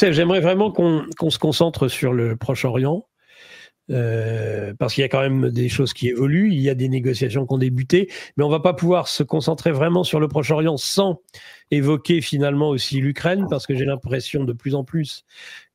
Youssef, j'aimerais vraiment qu'on se concentre sur le Proche-Orient. Parce qu'il y a quand même des choses qui évoluent, il y a des négociations qui ont débuté, mais on ne va pas pouvoir se concentrer vraiment sur le Proche-Orient sans évoquer finalement aussi l'Ukraine, parce que j'ai l'impression de plus en plus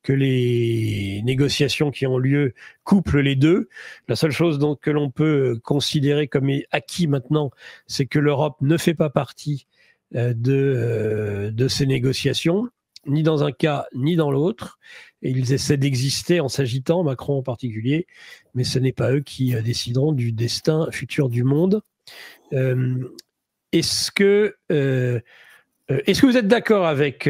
que les négociations qui ont lieu couplent les deux. La seule chose donc que l'on peut considérer comme acquis maintenant, c'est que l'Europe ne fait pas partie de ces négociations, ni dans un cas ni dans l'autre. Et ils essaient d'exister en s'agitant, Macron en particulier, mais ce n'est pas eux qui décideront du destin futur du monde. Est-ce que vous êtes d'accord avec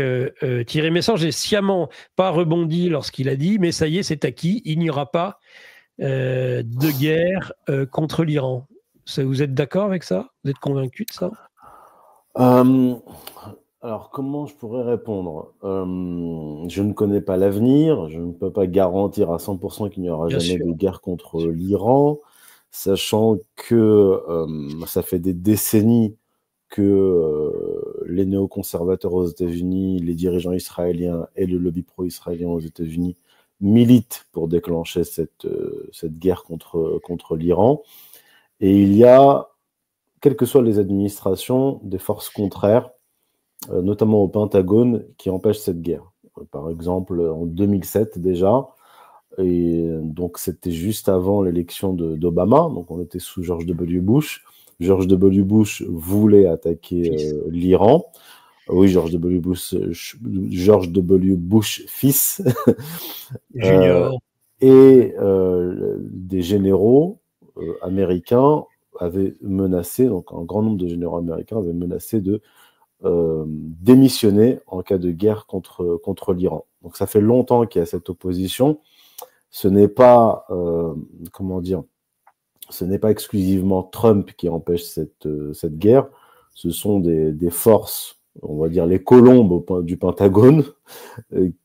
Thierry Meyssan? J'ai sciemment pas rebondi lorsqu'il a dit, mais ça y est, c'est acquis, il n'y aura pas de guerre contre l'Iran. Vous êtes d'accord avec ça? Vous êtes convaincu de ça? Alors, comment je pourrais répondre? Je ne connais pas l'avenir, je ne peux pas garantir à 100% qu'il n'y aura jamais de guerre contre l'Iran, sachant que ça fait des décennies que les néoconservateurs aux États-Unis, les dirigeants israéliens et le lobby pro-israélien aux États-Unis militent pour déclencher cette guerre contre l'Iran. Et il y a, quelles que soient les administrations, des forces contraires, notamment au Pentagone, qui empêchent cette guerre. Par exemple, en 2007 déjà, et donc c'était juste avant l'élection d'Obama, donc on était sous George W. Bush. George W. Bush voulait attaquer l'Iran. Oui, George W. Bush fils. Junior. Et des généraux américains avaient menacé, donc un grand nombre de généraux américains avaient menacé de démissionner en cas de guerre contre l'Iran. Donc ça fait longtemps qu'il y a cette opposition. Ce n'est pas, comment dire, ce n'est pas exclusivement Trump qui empêche cette guerre, ce sont des forces, on va dire les colombes du Pentagone,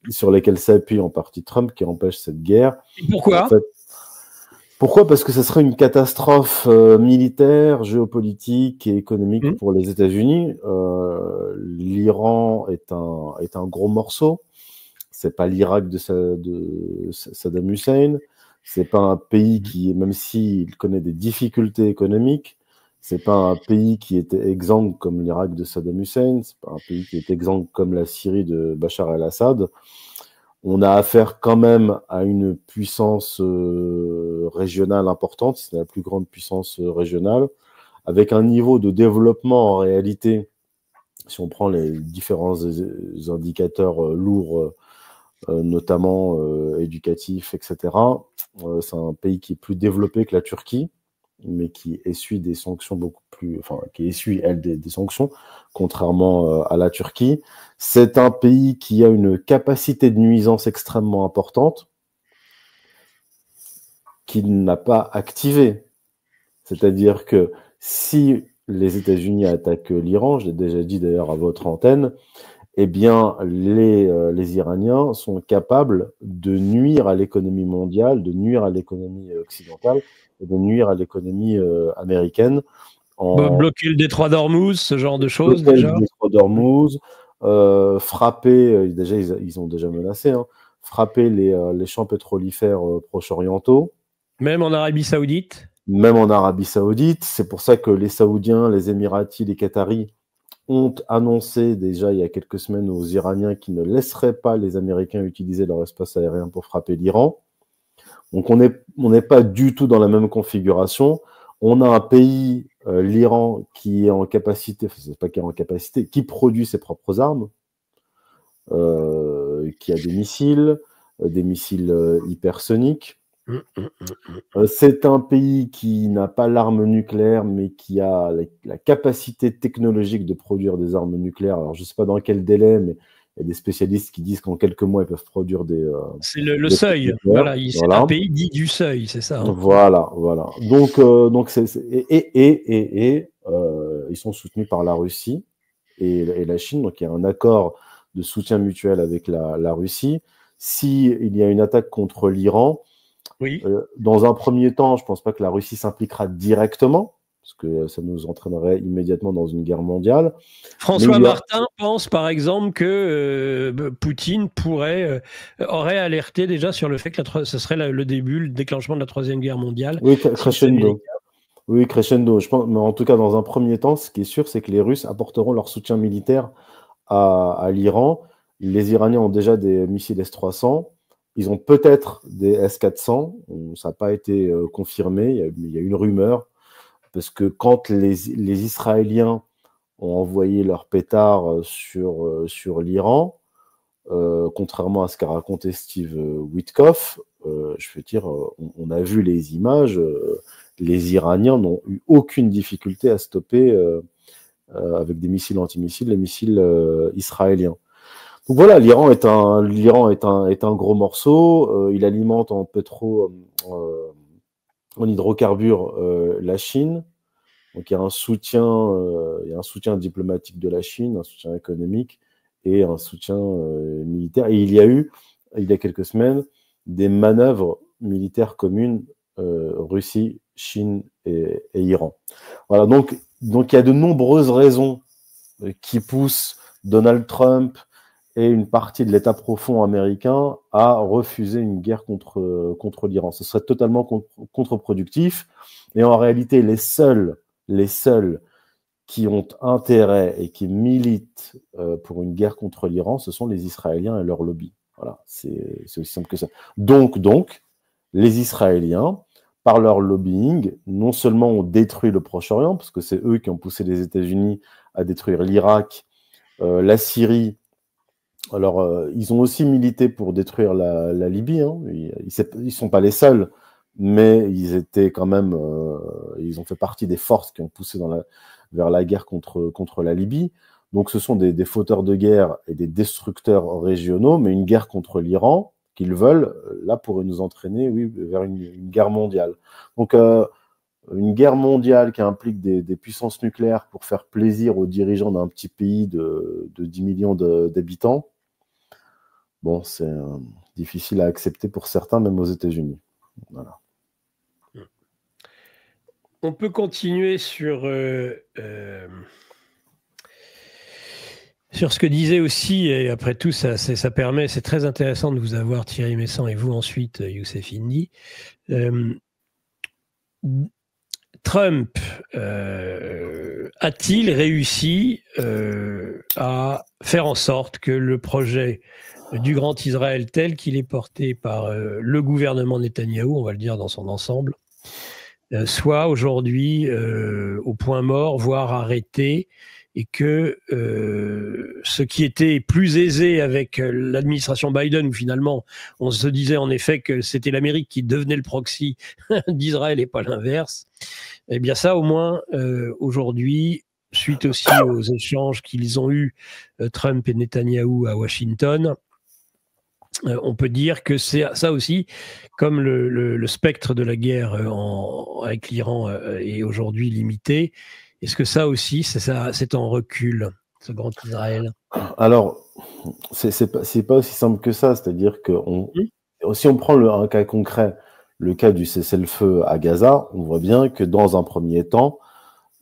sur lesquelles s'appuie en partie Trump, qui empêchent cette guerre. Et pourquoi ? En fait, pourquoi ? Parce que ce serait une catastrophe militaire, géopolitique et économique pour les États-Unis. L'Iran est un gros morceau. C'est pas l'Irak de Saddam Hussein. C'est pas un pays qui, même s'il connaît des difficultés économiques, c'est pas un pays qui était exsangue comme l'Irak de Saddam Hussein. C'est pas un pays qui est exsangue comme la Syrie de Bachar el-Assad. On a affaire quand même à une puissance régionale importante, c'est la plus grande puissance régionale, avec un niveau de développement en réalité, si on prend les différents indicateurs lourds, notamment éducatifs, etc., c'est un pays qui est plus développé que la Turquie, mais qui essuie des sanctions beaucoup plus, enfin, qui essuie, elle, des sanctions, contrairement à la Turquie. C'est un pays qui a une capacité de nuisance extrêmement importante, qu'il n'a pas activée. C'est-à-dire que si les États-Unis attaquent l'Iran, je l'ai déjà dit d'ailleurs à votre antenne, eh bien, les Iraniens sont capables de nuire à l'économie mondiale, de nuire à l'économie occidentale, et de nuire à l'économie américaine. Bloquer le détroit d'Ormuz, ce genre de choses, déjà. Le détroit d'Ormuz, frapper, déjà, ils ont déjà menacé, hein, frapper les champs pétrolifères proche-orientaux. Même en Arabie Saoudite. Même en Arabie Saoudite. C'est pour ça que les Saoudiens, les Émiratis, les Qataris ont annoncé déjà il y a quelques semaines aux Iraniens qu'ils ne laisseraient pas les Américains utiliser leur espace aérien pour frapper l'Iran. Donc on n'est pas du tout dans la même configuration. On a un pays, l'Iran, qui est en capacité, enfin, c'est pas qui est en capacité, qui produit ses propres armes, qui a des missiles hypersoniques. C'est un pays qui n'a pas l'arme nucléaire, mais qui a la capacité technologique de produire des armes nucléaires. Alors, je ne sais pas dans quel délai, mais il y a des spécialistes qui disent qu'en quelques mois, ils peuvent produire des... c'est le seuil. Voilà, c'est un pays dit du seuil, c'est ça. Hein. Voilà. Donc ils sont soutenus par la Russie et la Chine. Donc, il y a un accord de soutien mutuel avec la Russie. S'il y a une attaque contre l'Iran, oui. Dans un premier temps, je ne pense pas que la Russie s'impliquera directement, parce que ça nous entraînerait immédiatement dans une guerre mondiale. François Martin pense par exemple que Poutine aurait alerté déjà sur le fait que ce serait le début, le déclenchement de la Troisième Guerre mondiale. Oui, crescendo. Oui, crescendo. Je pense, mais en tout cas, dans un premier temps, ce qui est sûr, c'est que les Russes apporteront leur soutien militaire à l'Iran. Les Iraniens ont déjà des missiles S-300. Ils ont peut-être des S-400. Ça n'a pas été confirmé. Il y a une rumeur. Parce que quand les Israéliens ont envoyé leurs pétards sur l'Iran, contrairement à ce qu'a raconté Steve Witkoff, je veux dire, on a vu les images, les Iraniens n'ont eu aucune difficulté à stopper avec des missiles antimissiles les missiles israéliens. Donc voilà, l'Iran est un gros morceau, il alimente en en hydrocarbures la Chine. Donc il y a un soutien diplomatique de la Chine, un soutien économique et un soutien militaire. Et il y a quelques semaines, des manœuvres militaires communes Russie, Chine et Iran. Voilà, donc il y a de nombreuses raisons qui poussent Donald Trump et une partie de l'État profond américain à refuser une guerre contre l'Iran. Ce serait totalement contre-productif. Et en réalité, les seuls qui ont intérêt et qui militent pour une guerre contre l'Iran, ce sont les Israéliens et leur lobby. Voilà, c'est aussi simple que ça. Donc, les Israéliens, par leur lobbying, non seulement ont détruit le Proche-Orient, parce que c'est eux qui ont poussé les États-Unis à détruire l'Irak, la Syrie. Alors, ils ont aussi milité pour détruire la Libye. Hein. Ils sont pas les seuls, mais ils étaient quand même, ils ont fait partie des forces qui ont poussé vers la guerre contre la Libye. Donc, ce sont des fauteurs de guerre et des destructeurs régionaux, mais une guerre contre l'Iran qu'ils veulent, là, pourrait nous entraîner, oui, vers une guerre mondiale. Donc, une guerre mondiale qui implique des puissances nucléaires pour faire plaisir aux dirigeants d'un petit pays de 10 millions d'habitants, bon, c'est difficile à accepter pour certains, même aux États-Unis. Voilà. On peut continuer sur ce que disait aussi, et après tout, ça permet, c'est très intéressant de vous avoir, Thierry Messant, et vous ensuite, Youssef Indy. Trump a-t-il réussi à faire en sorte que le projet du Grand Israël tel qu'il est porté par le gouvernement Netanyahou, on va le dire dans son ensemble, soit aujourd'hui au point mort, voire arrêté, et que ce qui était plus aisé avec l'administration Biden, où finalement on se disait en effet que c'était l'Amérique qui devenait le proxy d'Israël et pas l'inverse, eh bien ça au moins aujourd'hui, suite aussi aux échanges qu'ils ont eus, Trump et Netanyahou à Washington, on peut dire que c'est ça aussi, comme le spectre de la guerre avec l'Iran est aujourd'hui limité. Est-ce que ça aussi, c'est en recul, ce Grand Israël? Alors, c'est pas aussi simple que ça. C'est-à-dire que si on prend un cas concret, le cas du cessez-le-feu à Gaza, on voit bien que dans un premier temps,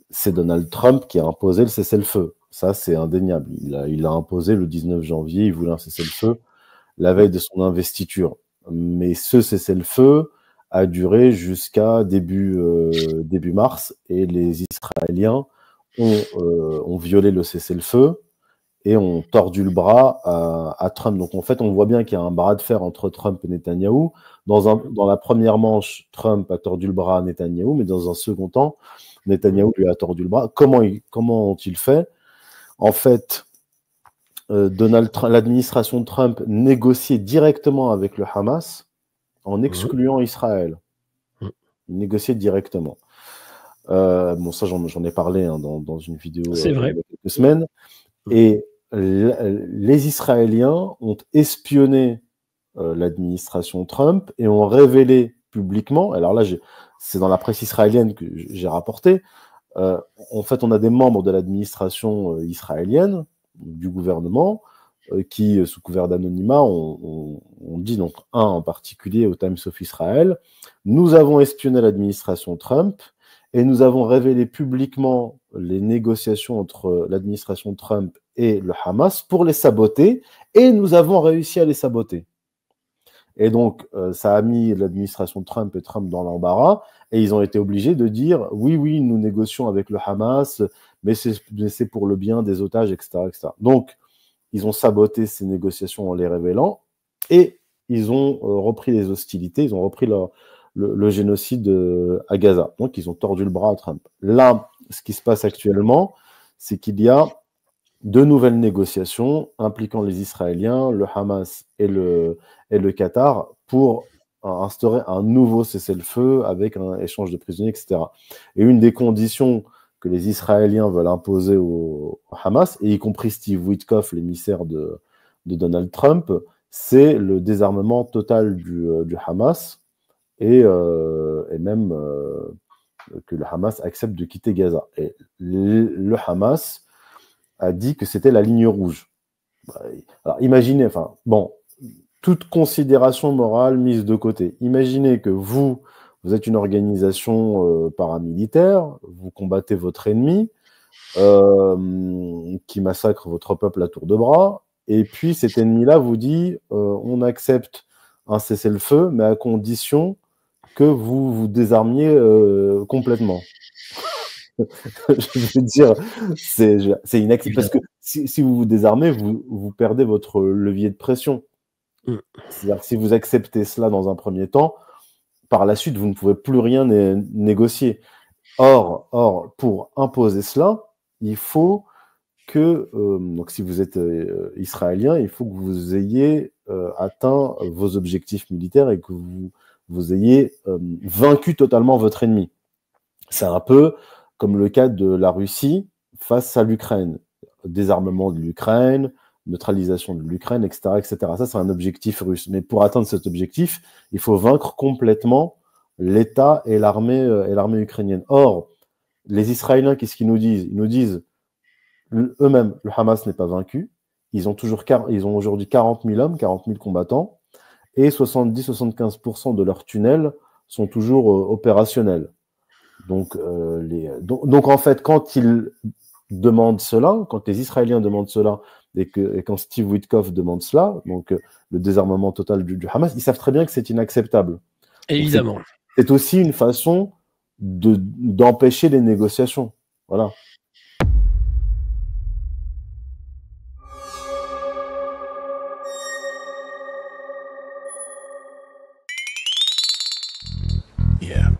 c'est Donald Trump qui a imposé le cessez-le-feu. Ça, c'est indéniable. Il a imposé le 19 janvier, il voulait un cessez-le-feu la veille de son investiture. Mais ce cessez-le-feu a duré jusqu'à début mars, et les Israéliens ont violé le cessez-le-feu et ont tordu le bras à Trump. Donc en fait, on voit bien qu'il y a un bras de fer entre Trump et Netanyahou. Dans la première manche, Trump a tordu le bras à Netanyahou, mais dans un second temps, Netanyahou lui a tordu le bras. Comment ont-ils fait? En fait, l'administration de Trump négociait directement avec le Hamas en excluant Israël. Il négociait directement. Bon, ça, j'en ai parlé dans une vidéo il y a quelques semaines. Et les Israéliens ont espionné l'administration Trump et ont révélé publiquement, alors là, c'est dans la presse israélienne que j'ai rapporté, en fait, on a des membres de l'administration israélienne, du gouvernement, qui, sous couvert d'anonymat, ont dit, donc un en particulier au Times of Israel, nous avons espionné l'administration Trump Et nous avons révélé publiquement les négociations entre l'administration Trump et le Hamas pour les saboter, et nous avons réussi à les saboter. Et donc, ça a mis l'administration Trump et Trump dans l'embarras, et ils ont été obligés de dire oui, oui, nous négocions avec le Hamas, mais c'est pour le bien des otages, etc., etc. Donc, ils ont saboté ces négociations en les révélant, et ils ont repris les hostilités, ils ont repris le génocide à Gaza. Donc, ils ont tordu le bras à Trump. Là, ce qui se passe actuellement, c'est qu'il y a de nouvelles négociations impliquant les Israéliens, le Hamas et le Qatar pour instaurer un nouveau cessez-le-feu avec un échange de prisonniers, etc. Et une des conditions que les Israéliens veulent imposer au Hamas, et y compris Steve Witkoff, l'émissaire de Donald Trump, c'est le désarmement total du Hamas et même que le Hamas accepte de quitter Gaza. Et le Hamas a dit que c'était la ligne rouge. Alors imaginez, enfin, bon, toute considération morale mise de côté. Imaginez que vous êtes une organisation paramilitaire, vous combattez votre ennemi, qui massacre votre peuple à tour de bras, et puis cet ennemi-là vous dit on accepte un cessez-le-feu, mais à condition que vous vous désarmiez complètement. Je veux dire, c'est inacceptable. Parce que si vous vous désarmez, vous perdez votre levier de pression. C'est-à-dire que si vous acceptez cela dans un premier temps, par la suite, vous ne pouvez plus rien négocier. Or, pour imposer cela, il faut que, donc si vous êtes israélien, il faut que vous ayez atteint vos objectifs militaires et que vous ayez vaincu totalement votre ennemi. C'est un peu comme le cas de la Russie face à l'Ukraine. Désarmement de l'Ukraine, neutralisation de l'Ukraine, etc., etc. Ça, c'est un objectif russe. Mais pour atteindre cet objectif, il faut vaincre complètement l'État et l'armée ukrainienne. Or, les Israéliens, qu'est-ce qu'ils nous disent? Ils nous disent eux-mêmes, le Hamas n'est pas vaincu. Ils ont aujourd'hui 40 000 hommes, 40 000 combattants, et 70-75% de leurs tunnels sont toujours opérationnels. Donc, en fait, quand ils demandent cela, quand les Israéliens demandent cela, et quand Steve Witkoff demande cela, donc le désarmement total du Hamas, ils savent très bien que c'est inacceptable. Évidemment. C'est aussi une façon d'empêcher les négociations. Voilà. Yeah.